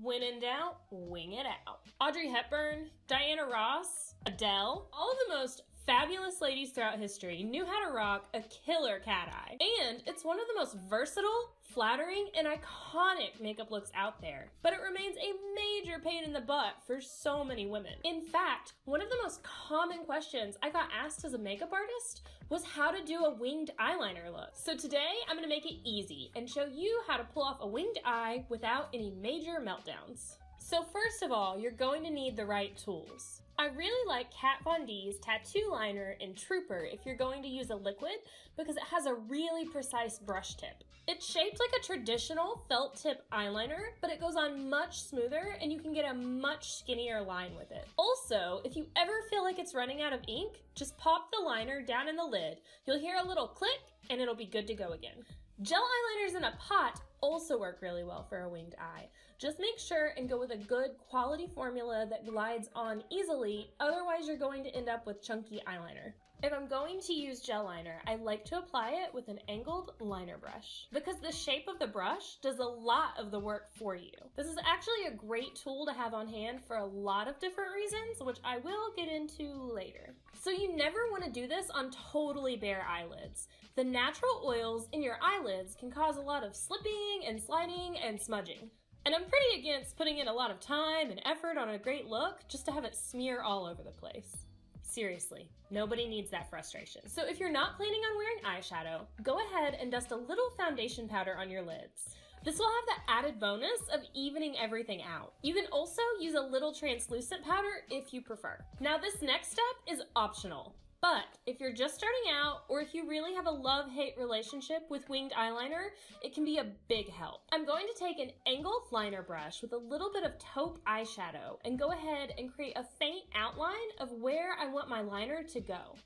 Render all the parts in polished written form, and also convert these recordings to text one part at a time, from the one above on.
When in doubt, wing it out. Audrey Hepburn, Diana Ross, Adele, all of the most fabulous ladies throughout history knew how to rock a killer cat eye. And it's one of the most versatile, flattering, and iconic makeup looks out there. But it remains a major pain in the butt for so many women. In fact, one of the most common questions I got asked as a makeup artist was how to do a winged eyeliner look. So today, I'm gonna make it easy and show you how to pull off a winged eye without any major meltdowns. So first of all, you're going to need the right tools. I really like Kat Von D's Tattoo Liner in Trooper if you're going to use a liquid because it has a really precise brush tip. It's shaped like a traditional felt tip eyeliner, but it goes on much smoother and you can get a much skinnier line with it. Also, if you ever feel like it's running out of ink, just pop the liner down in the lid. You'll hear a little click and it'll be good to go again. Gel eyeliners in a pot also work really well for a winged eye. Just make sure and go with a good quality formula that glides on easily, otherwise you're going to end up with chunky eyeliner. If I'm going to use gel liner, I like to apply it with an angled liner brush because the shape of the brush does a lot of the work for you. This is actually a great tool to have on hand for a lot of different reasons, which I will get into later. So you never want to do this on totally bare eyelids. The natural oils in your eyelids can cause a lot of slipping and sliding and smudging. And I'm pretty against putting in a lot of time and effort on a great look just to have it smear all over the place. Seriously, nobody needs that frustration. So if you're not planning on wearing eyeshadow, go ahead and dust a little foundation powder on your lids. This will have the added bonus of evening everything out. You can also use a little translucent powder if you prefer. Now this next step is optional. But if you're just starting out, or if you really have a love-hate relationship with winged eyeliner, it can be a big help. I'm going to take an angled liner brush with a little bit of taupe eyeshadow and go ahead and create a faint outline of where I want my liner to go.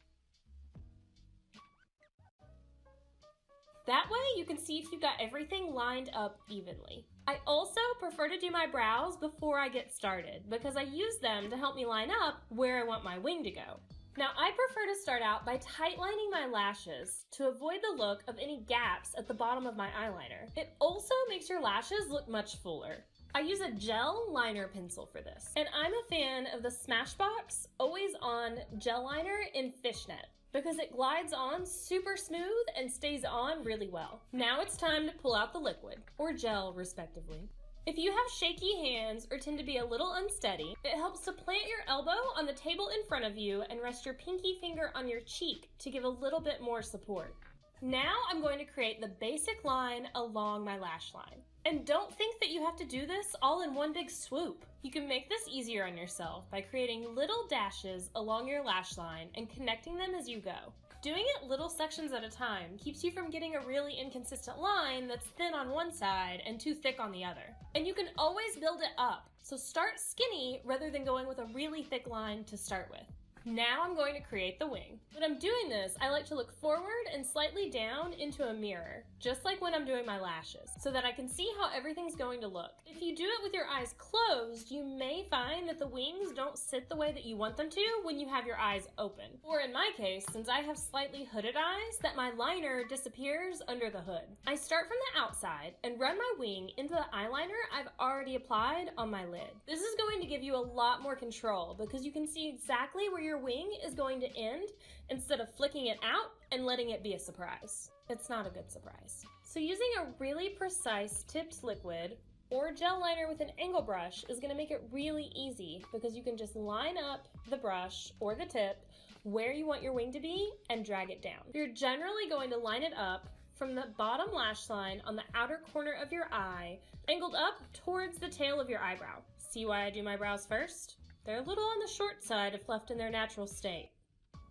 That way you can see if you got everything lined up evenly. I also prefer to do my brows before I get started because I use them to help me line up where I want my wing to go. Now, I prefer to start out by tightlining my lashes to avoid the look of any gaps at the bottom of my eyeliner. It also makes your lashes look much fuller. I use a gel liner pencil for this, and I'm a fan of the Smashbox Always On Gel Liner in Fishnet because it glides on super smooth and stays on really well. Now it's time to pull out the liquid, or gel respectively. If you have shaky hands or tend to be a little unsteady, it helps to plant your elbow on the table in front of you and rest your pinky finger on your cheek to give a little bit more support. Now I'm going to create the basic line along my lash line. And don't think that you have to do this all in one big swoop. You can make this easier on yourself by creating little dashes along your lash line and connecting them as you go. Doing it little sections at a time keeps you from getting a really inconsistent line that's thin on one side and too thick on the other. And you can always build it up, so start skinny rather than going with a really thick line to start with. Now I'm going to create the wing. When I'm doing this, I like to look forward and slightly down into a mirror, just like when I'm doing my lashes, so that I can see how everything's going to look. If you do it with your eyes closed, you may find that the wings don't sit the way that you want them to when you have your eyes open. Or in my case, since I have slightly hooded eyes, that my liner disappears under the hood. I start from the outside and run my wing into the eyeliner I've already applied on my lid. This is going to give you a lot more control because you can see exactly where your wing is going to end instead of flicking it out and letting it be a surprise. It's not a good surprise. So using a really precise tipped liquid or gel liner with an angle brush is going to make it really easy because you can just line up the brush or the tip where you want your wing to be and drag it down. You're generally going to line it up from the bottom lash line on the outer corner of your eye, angled up towards the tail of your eyebrow. See why I do my brows first? They're a little on the short side if left in their natural state,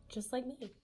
just like me.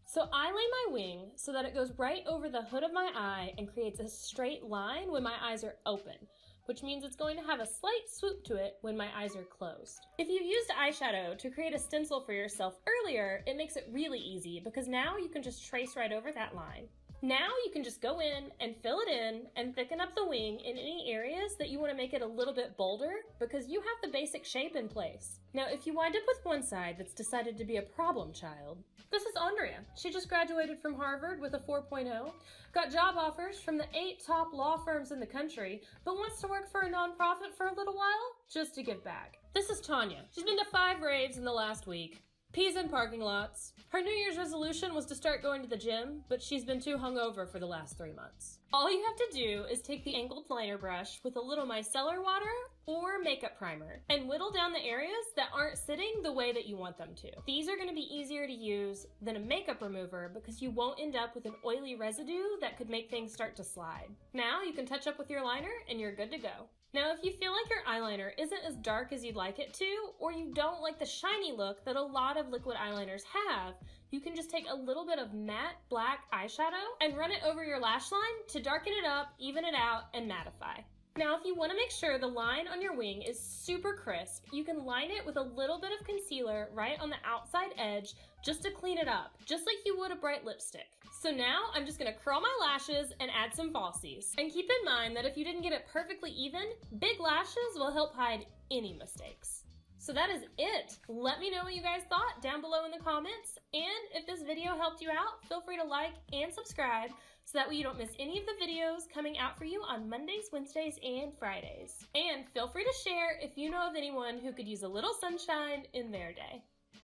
So I lay my wing so that it goes right over the hood of my eye and creates a straight line when my eyes are open, which means it's going to have a slight swoop to it when my eyes are closed. If you used eyeshadow to create a stencil for yourself earlier, it makes it really easy because now you can just trace right over that line. Now you can just go in and fill it in and thicken up the wing in any areas that you want to make it a little bit bolder because you have the basic shape in place. Now, if you wind up with one side that's decided to be a problem child, this is Andrea. She just graduated from Harvard with a 4.0, got job offers from the 8 top law firms in the country, but wants to work for a nonprofit for a little while just to give back. This is Tanya. She's been to 5 raves in the last week. Peas in parking lots. Her New Year's resolution was to start going to the gym, but she's been too hungover for the last 3 months. All you have to do is take the angled liner brush with a little micellar water or makeup primer and whittle down the areas that aren't sitting the way that you want them to. These are going to be easier to use than a makeup remover because you won't end up with an oily residue that could make things start to slide. Now you can touch up with your liner and you're good to go. Now, if you feel like your eyeliner isn't as dark as you'd like it to, or you don't like the shiny look that a lot of liquid eyeliners have, you can just take a little bit of matte black eyeshadow and run it over your lash line to darken it up, even it out, and mattify. Now, if you want to make sure the line on your wing is super crisp, you can line it with a little bit of concealer right on the outside edge just to clean it up, just like you would a bright lipstick. So now I'm just going to curl my lashes and add some falsies. And keep in mind that if you didn't get it perfectly even, big lashes will help hide any mistakes. So that is it. Let me know what you guys thought down below in the comments. And if this video helped you out, feel free to like and subscribe so that way you don't miss any of the videos coming out for you on Mondays, Wednesdays, and Fridays. And feel free to share if you know of anyone who could use a little sunshine in their day.